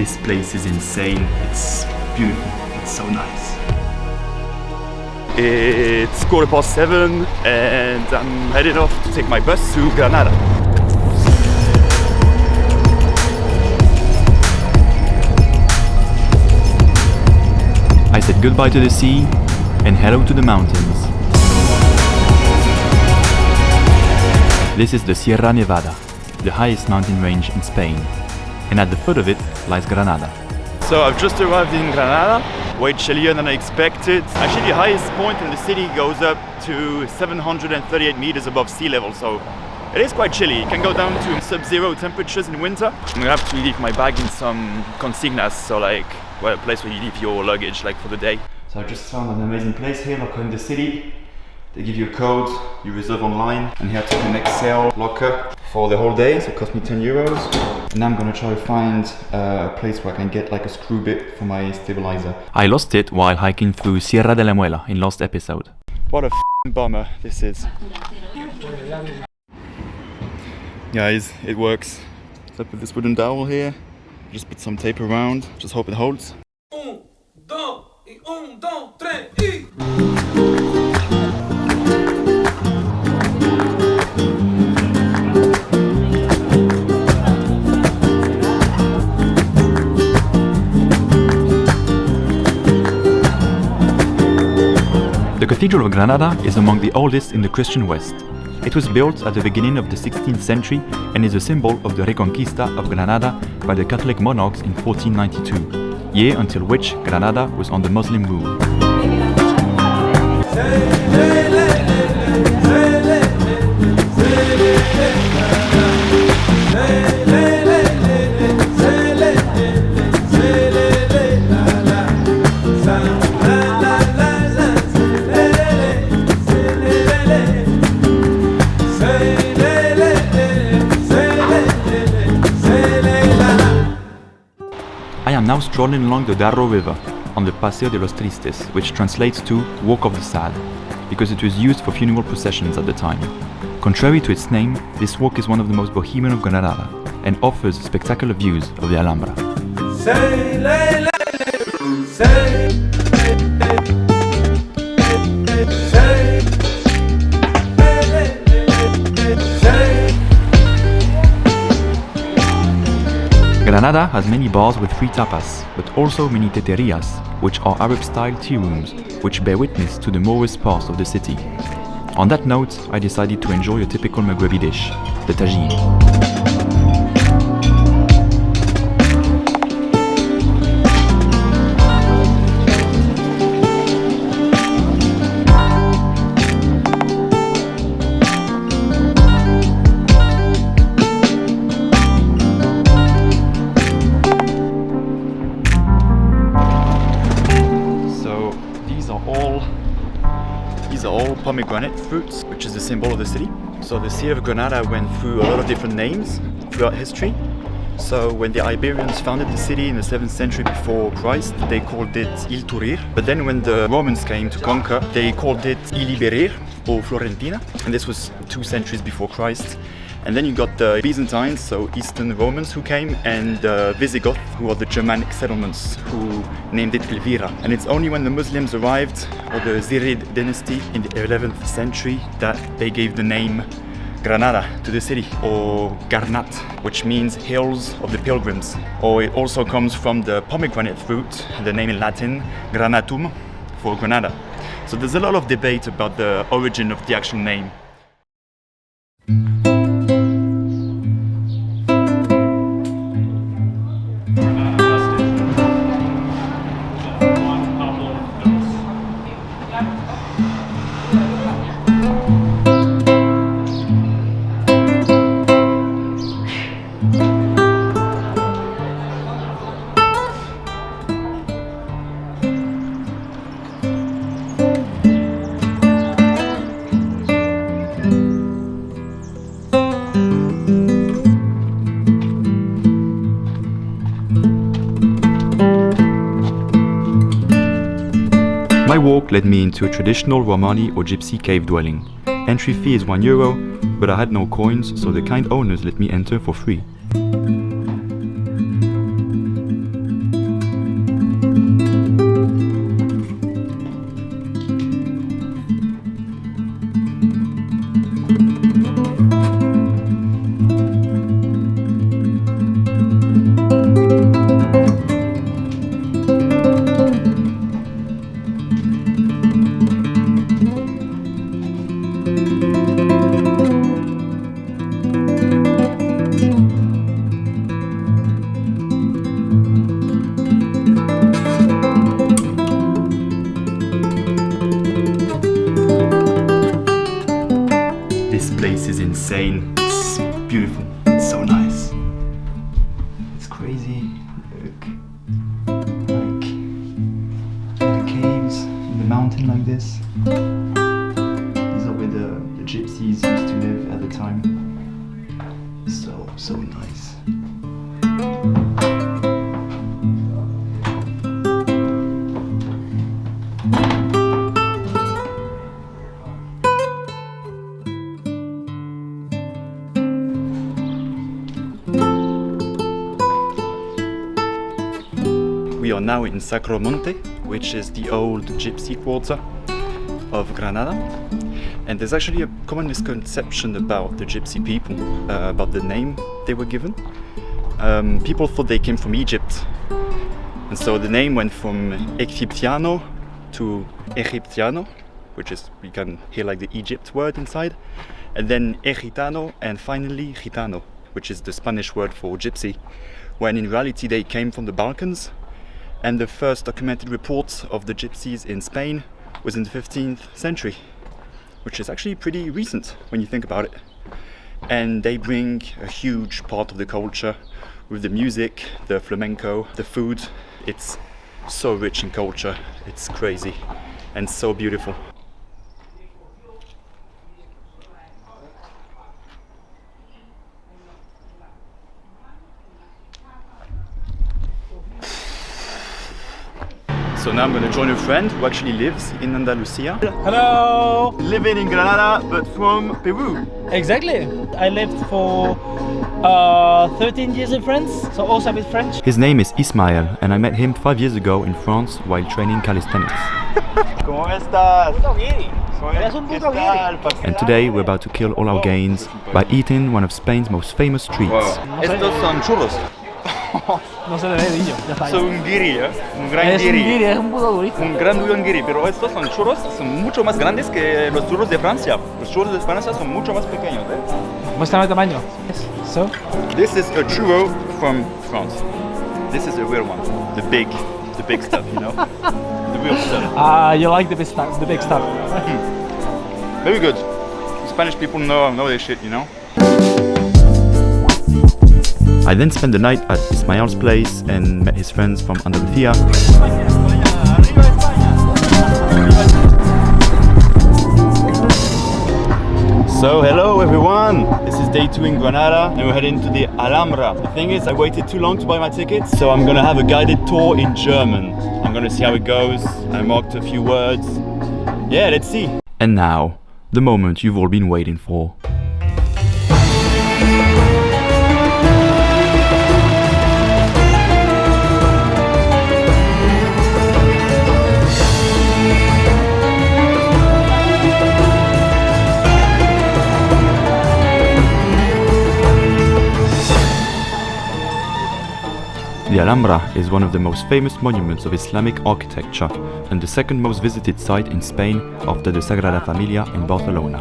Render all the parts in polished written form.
This place is insane. It's beautiful. It's so nice. It's 7:15 and I'm headed off to take my bus to Granada. I said goodbye to the sea and hello to the mountains. This is the Sierra Nevada, the highest mountain range in Spain, and at the foot of it lies Granada. So I've just arrived in Granada, way chillier than I expected. Actually, the highest point in the city goes up to 738 meters above sea level, so it is quite chilly. It can go down to sub-zero temperatures in winter. I'm gonna have to leave my bag in some consignas, so like a place where you leave your luggage like for the day. So I just found an amazing place here, local in the city. They give you a code, you reserve online, and here I took an Excel locker for the whole day, so it cost me 10 euros. And now I'm gonna try to find a place where I can get like a screw bit for my stabilizer. I lost it while hiking through Sierra de la Muela in last episode. What a f***ing bummer this is. Guys, it works. So I put this wooden dowel here, just put some tape around, just hope it holds. The Cathedral of Granada is among the oldest in the Christian West. It was built at the beginning of the 16th century and is a symbol of the Reconquista of Granada by the Catholic monarchs in 1492, year until which Granada was under Muslim rule. I am now strolling along the Darro River on the Paseo de los Tristes, which translates to Walk of the Sad, because it was used for funeral processions at the time. Contrary to its name, this walk is one of the most bohemian of Granada and offers spectacular views of the Alhambra. Granada has many bars with free tapas, but also many teterias, which are Arab-style tea rooms, which bear witness to the Moorish past of the city. On that note, I decided to enjoy a typical Maghrebi dish, the tagine. These are all pomegranate fruits, which is the symbol of the city. So the city of Granada went through a lot of different names throughout history. So when the Iberians founded the city in the 7th century before Christ, they called it Il Turir. But then when the Romans came to conquer, they called it Il Iberir or Florentina. And this was 2 centuries before Christ. And then you got the Byzantines, so Eastern Romans who came, and the Visigoths, who are the Germanic settlements, who named it Elvira. And it's only when the Muslims arrived, or the Zirid dynasty in the 11th century, that they gave the name Granada to the city, or Garnat, which means hills of the pilgrims. Or it also comes from the pomegranate fruit, the name in Latin, Granatum, for Granada. So there's a lot of debate about the origin of the actual name. My walk led me into a traditional Romani or gypsy cave dwelling. Entry fee is €1, but I had no coins, so the kind owners let me enter for free. insane. It's beautiful. It's so nice. It's crazy. Look. Like the caves in the mountain like this. These are where the gypsies used to live at the time. So nice. We are now in Sacromonte, which is the old gypsy quarter of Granada. And there's actually a common misconception about the gypsy people, about the name they were given. People thought they came from Egypt. And so the name went from Egyptiano to Egiptiano, which is, you can hear like the Egypt word inside. And then Egitano, and finally Gitano, which is the Spanish word for gypsy, when in reality they came from the Balkans. And the first documented reports of the gypsies in Spain was in the 15th century, which is actually pretty recent when you think about it. And they bring a huge part of the culture with the music, the flamenco, the food. It's so rich in culture, it's crazy and so beautiful. So now I'm going to join a friend who actually lives in Andalucia. Hello! Living in Granada, but from Peru. Exactly. I lived for 13 years in France, so also a bit French. His name is Ismael, and I met him 5 years ago in France while training calisthenics. ¿Cómo estás? And today we're about to kill all our gains by eating one of Spain's most famous treats. Wow. Estos son churros. No se le ve, niño. Ya está. Soy un guiri, un gran Es un guiri. guiri, es un puto durito. Un gran guiri, pero estos son churros, son mucho más grandes que los churros de Francia. Los churros de Francia son mucho más pequeños. Muéstrame el tamaño. So? This is a churro from France. This is the real one. The big stuff, you know? The real stuff. You like the big stuff, the big stuff. Very good. Spanish people know their shit, you know? I then spent the night at Ismael's place and met his friends from Andalucia. So hello everyone, this is day 2 in Granada and we're heading to the Alhambra. The thing is, I waited too long to buy my tickets, so I'm gonna have a guided tour in German. I'm gonna see how it goes. I marked a few words. Yeah, let's see. And now, the moment you've all been waiting for. The Alhambra is one of the most famous monuments of Islamic architecture and the second most visited site in Spain after the Sagrada Familia in Barcelona.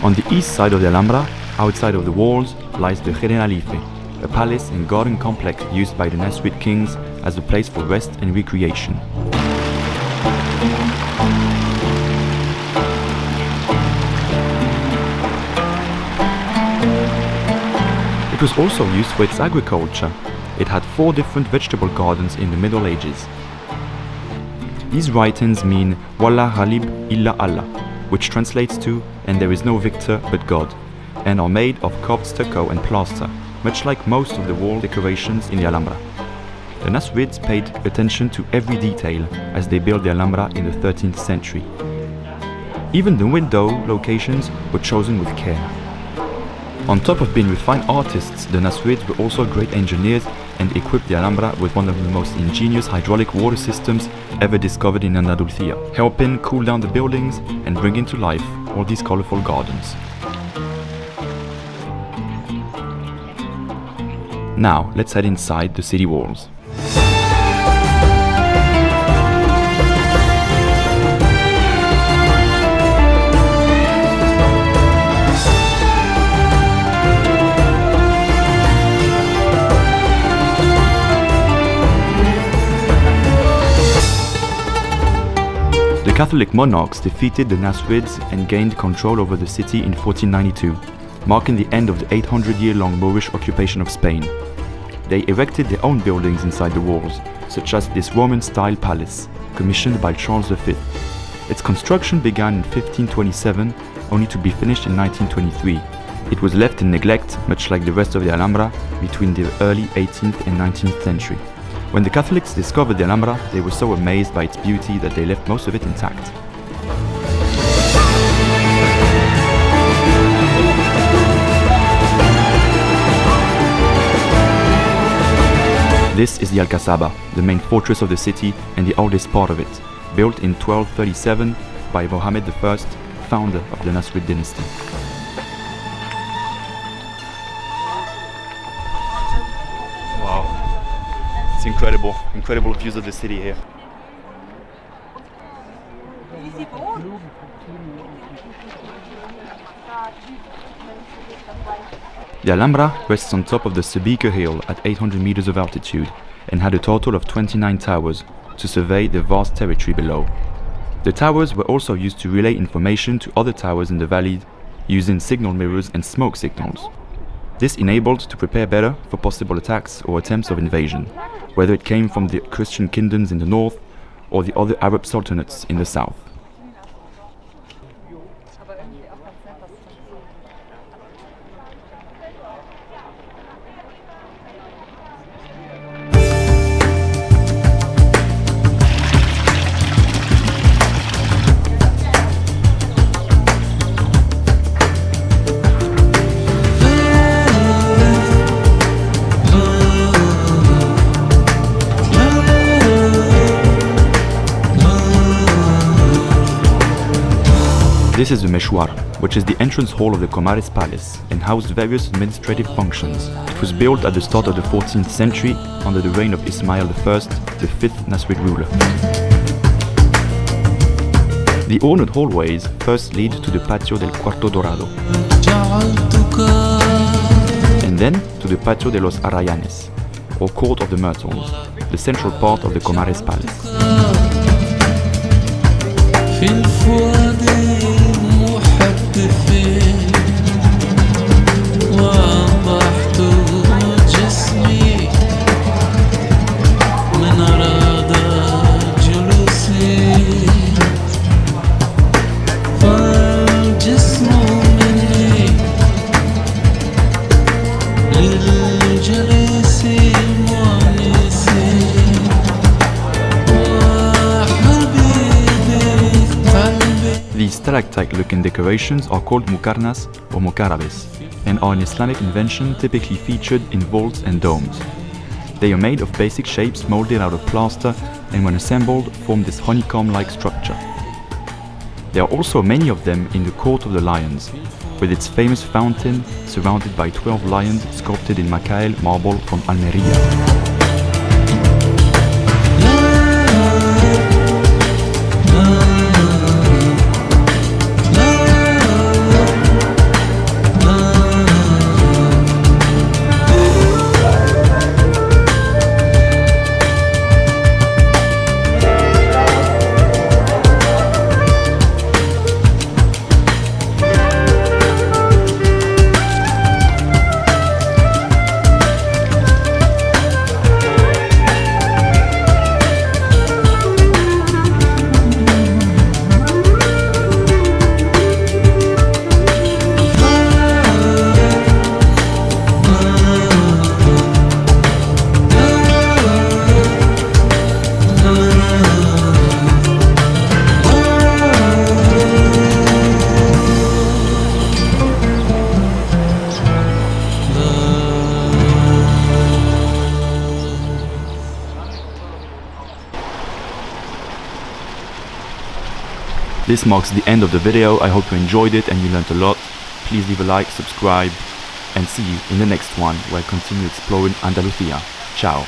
On the east side of the Alhambra, outside of the walls, lies the Generalife, a palace and garden complex used by the Nasrid kings as a place for rest and recreation. It was also used for its agriculture. It had 4 different vegetable gardens in the Middle Ages. These writings mean Wallah Ghalib illa Allah, which translates to "and there is no victor but God," and are made of carved stucco and plaster, much like most of the wall decorations in the Alhambra. The Nasrids paid attention to every detail as they built the Alhambra in the 13th century. Even the window locations were chosen with care. On top of being refined artists, the Nasrids were also great engineers and equipped the Alhambra with one of the most ingenious hydraulic water systems ever discovered in Andalucia, helping cool down the buildings and bring into life all these colorful gardens. Now, let's head inside the city walls. The Catholic monarchs defeated the Nasrids and gained control over the city in 1492, marking the end of the 800-year-long Moorish occupation of Spain. They erected their own buildings inside the walls, such as this Roman-style palace, commissioned by Charles V. Its construction began in 1527, only to be finished in 1923. It was left in neglect, much like the rest of the Alhambra, between the early 18th and 19th century. When the Catholics discovered the Alhambra, they were so amazed by its beauty that they left most of it intact. This is the Alcazaba, the main fortress of the city and the oldest part of it, built in 1237 by Mohammed I, founder of the Nasrid dynasty. Wow, it's incredible views of the city here. The Alhambra rests on top of the Sabika hill at 800 meters of altitude and had a total of 29 towers to survey the vast territory below. The towers were also used to relay information to other towers in the valley using signal mirrors and smoke signals. This enabled to prepare better for possible attacks or attempts of invasion, whether it came from the Christian kingdoms in the north or the other Arab sultanates in the south. This is the Meshwar, which is the entrance hall of the Comares Palace and housed various administrative functions. It was built at the start of the 14th century under the reign of Ismail I, the fifth Nasrid ruler. The ornate hallways first lead to the Patio del Cuarto Dorado, and then to the Patio de los Arrayanes, or Court of the Myrtles, the central part of the Comares Palace. These stalactite-looking decorations are called mukarnas or mukarabes and are an Islamic invention typically featured in vaults and domes. They are made of basic shapes molded out of plaster and when assembled form this honeycomb-like structure. There are also many of them in the Court of the Lions, with its famous fountain surrounded by 12 lions sculpted in Macael marble from Almeria. This marks the end of the video. I hope you enjoyed it and you learned a lot. Please leave a like, subscribe, and see you in the next one where I continue exploring Andalucia. Ciao.